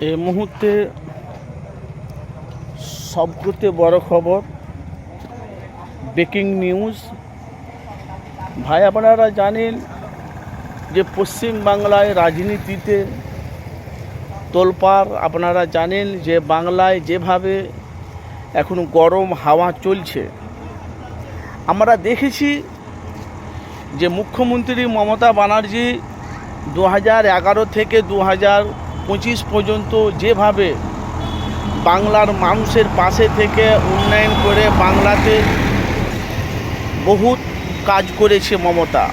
এই মুহূর্তে সবথেকে বড় খবর, ব্রেকিং নিউজ। ভাই আপনারা জানেন যে পশ্চিম বাংলায় রাজনীতিতে তোলপাড়। আপনারা জানেন যে বাংলায় যেভাবে এখন গরম হাওয়া চলছে, আমরা দেখেছি যে মুখ্যমন্ত্রী মমতা ব্যানার্জি 2011 থেকে 2025 পর্যন্ত যেভাবে বাংলার মানুষের পাশে থেকে উন্নয়ন করে বাংলাতে বহুত কাজ করেছে মমতা।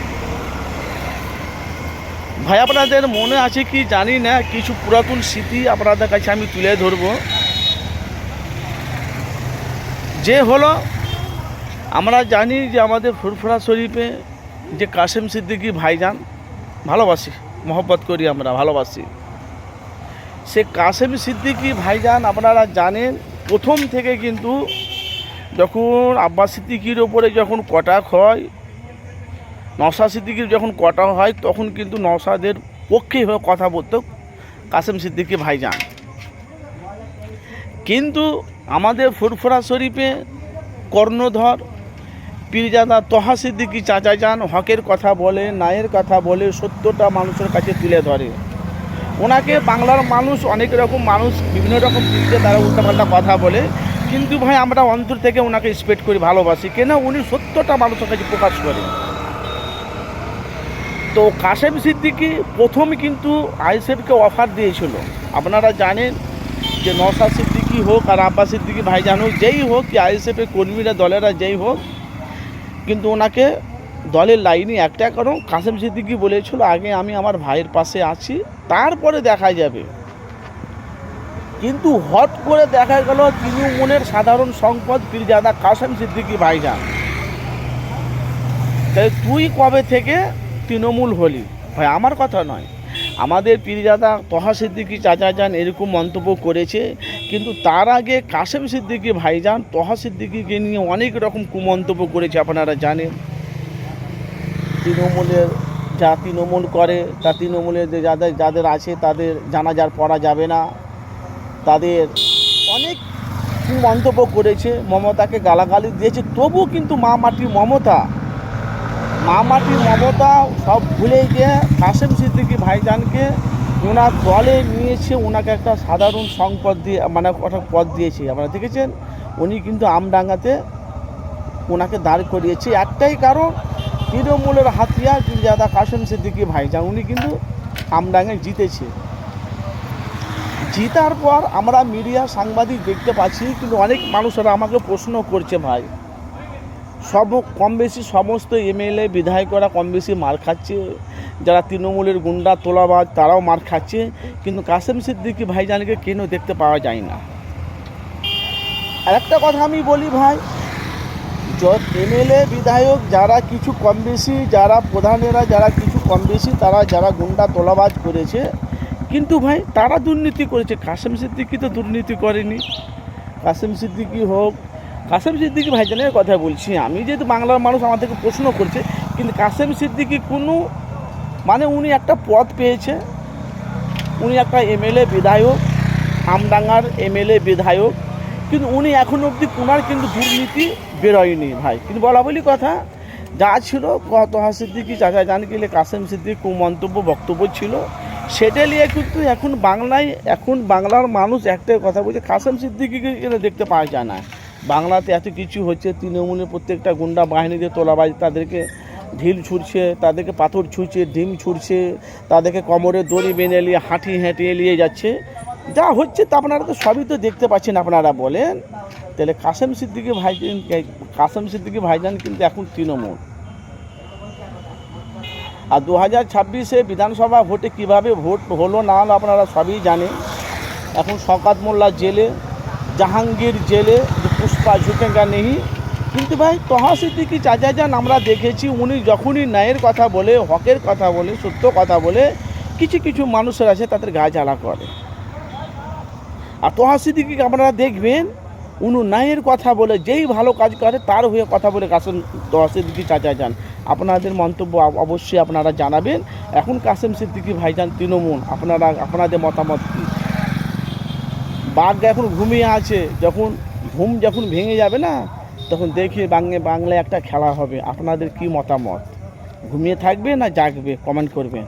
ভাই আপনাদের মনে আছে কি জানি না, কিছু পুরাতন স্মৃতি আপনাদের কাছে আমি তুলে ধরব। যে হলো, আমরা জানি যে আমাদের ফুরফুরা শরীফে যে কাসেম সিদ্দিকী ভাইজান, ভালোবাসি, মহব্বত করি, আমরা ভালোবাসি। সে কাসেম সিদ্দিকী ভাইজান আপনারা জানেন প্রথম থেকে কিন্তু যখন আব্বাস সিদ্দিকীর ওপরে যখন কটাক্ষ হয়, নওশাদ সিদ্দিকীর যখন কটাক্ষ হয়, তখন কিন্তু নওশাদের পক্ষেই হয়ে কথা বলতো কাসেম সিদ্দিকী ভাইজান। কিন্তু আমাদের ফুরফুরা শরীফে কর্ণধর পীরজাদা তহা সিদ্দিকী চাচা যান হকের কথা বলে, ন্যায়ের কথা বলে, সত্যটা মানুষের কাছে তুলে ধরে। ওনাকে বাংলার মানুষ, অনেক রকম মানুষ বিভিন্ন রকম দিকে তারা উল্টাপাল্টা কথা বলে, কিন্তু ভাই আমরা অন্তর থেকে ওনাকে রেসপেক্ট করি, ভালোবাসি। কেন? উনি সত্যটা মানুষের কাছে প্রকাশ করে। তো কাসেম সিদ্দিকী প্রথম কিন্তু আইএসএফকে অফার দিয়েছিল। আপনারা জানেন যে নওশাদ সিদ্দিকী হোক আর আব্বাস সিদ্দিকী ভাইজান হোক, যেই হোক, কি আইএসএফের কর্মীরা দলেরা যেই হোক, কিন্তু ওনাকে দলের লাইনে একটা কারণ কাসেম সিদ্দিকী বলেছিল আগে আমি আমার ভাইয়ের পাশে আছি, তারপরে দেখা যাবে। কিন্তু হট করে দেখা গেল তৃণমূলের সাধারণ সম্পাদক পীরজাদা কাসেম সিদ্দিকী ভাইজান, তাই তুই কবে থেকে তৃণমূল হলি? ভাই আমার কথা নয়, আমাদের পীরজাদা তহা সিদ্দিকী চাচা যান এরকম মন্তব্য করেছে। কিন্তু তার আগে কাসেম সিদ্দিকী ভাইজান তহা সিদ্দিকীকে নিয়ে অনেক রকম কুমন্তব্য করেছে। আপনারা জানেন তৃণমূলের যা তৃণমূল করে, তা তৃণমূলের যাদের আছে তাদের জানাজার পড়া যাবে না, তাদের অনেক মন্তব্য করেছে, মমতাকে গালাগালি দিয়েছে। তবু কিন্তু মা মাটির মমতা সব ভুলে গিয়ে কাসেম সিদ্দিকী ভাইজানকে ওনার দলে নিয়েছে, ওনাকে একটা সাধারণ সংপদ দিয়ে, মানে একটা পদ দিয়েছে। আপনারা দেখেছেন উনি কিন্তু আমডাঙ্গাতে ওনাকে দাঁড় করিয়েছে, একটাই কারণ তৃণমূলের হাতিয়ার পীরজাদা কাসেম সিদ্দিকী ভাইজান, উনি কিন্তু আমডাঙ্গায় জিতেছে। জিতার পর আমরা মিডিয়া সাংবাদিক দেখতে পাচ্ছি, কিন্তু অনেক মানুষেরা আমাকে প্রশ্ন করছে, ভাই সব কম বেশি সমস্ত এমএলএ বিধায়করা কম বেশি মার খাচ্ছে, যারা তৃণমূলের গুন্ডা তোলাবাজ তারাও মার খাচ্ছে, কিন্তু কাসেম সিদ্দিকী ভাইজানকে কেন দেখতে পাওয়া যায় না? আর একটা কথা আমি বলি ভাই, এমএলএ বিধায়ক যারা কিছু কম বেশি, যারা প্রধানেরা যারা কিছু কম বেশি, তারা যারা গুন্ডা তোলাবাজ করেছে, কিন্তু ভাই তারা দুর্নীতি করেছে, কাসেম সিদ্দিকী তো দুর্নীতি করেনি। কাসেম সিদ্দিকী হোক, কাসেম সিদ্দিকী ভাইজানের কথা বলছি আমি, যেহেতু বাংলার মানুষ আমাদেরকে প্রশ্ন করছে, কিন্তু কাসেম সিদ্দিকী কোনো, মানে উনি একটা পদ পেয়েছে, উনি একটা এমএলএ বিধায়ক, আমডাঙ্গার এমএলএ বিধায়ক, কিন্তু উনি এখন অবধি ওনার কিন্তু দুর্নীতি বেরোয়নি ভাই। কিন্তু বলা বলি কথা যা ছিল তহা সিদ্দিকী চাচা জান গেলে কাসেম সিদ্দিকী কুমন্তব্য বক্তব্য ছিল, সেটা নিয়ে কিন্তু এখন বাংলার মানুষ একটাই কথা বলছে, কাসেম সিদ্দিকীকে দেখতে পাওয়া যায় না। বাংলাতে এত কিছু হচ্ছে, তৃণমূলের প্রত্যেকটা গুন্ডা বাহিনীতে তোলাবাজ, তাদেরকে ঢিল ছুটছে, তাদেরকে পাথর ছুঁড়ছে, ডিম ছুটছে, তাদেরকে কোমরে দড়ি বেঁধে নিয়ে হাঁটিয়ে নিয়ে যাচ্ছে, যা হচ্ছে তা আপনারা তো সবই তো দেখতে পাচ্ছেন। আপনারা বলেন তাহলে কাসেম সিদ্দিকী ভাইজান কিন্তু এখন তৃণমূল। আর 2026 বিধানসভা ভোটে কিভাবে ভোট হলো না হলো আপনারা সবই জানেন। এখন শওকত মোল্লা জেলে, জাহাঙ্গীর জেলে, পুষ্পা ঝুঁকেগা নেই। কিন্তু ভাই তহা সিদ্দিকী চাচা যান আমরা দেখেছি, উনি যখনই ন্যায়ের কথা বলে, হকের কথা বলে, সত্য কথা বলে, কিছু কিছু মানুষের আছে তাদের গা জ্বালা করে। আর তহা সিদ্দিকীকে আপনারা দেখবেন উনি ন্যায়ের কথা বলে, যেই ভালো কাজ করে তার হয়ে কথা বলে কাসেম তহা সিদ্দিকী চাচা যান। আপনাদের মন্তব্য অবশ্যই আপনারা জানাবেন। এখন কাসেম সিদ্দিকী ভাইজান তৃণমূল, আপনাদের মতামত কী? বাঘ এখন ঘুমিয়ে আছে, যখন ঘুম যখন ভেঙে যাবে না, তখন দেখি বাংলায় একটা খেলা হবে। আপনাদের কি মতামত? ঘুমিয়ে থাকবে না জাগবে? কমেন্ট করবেন।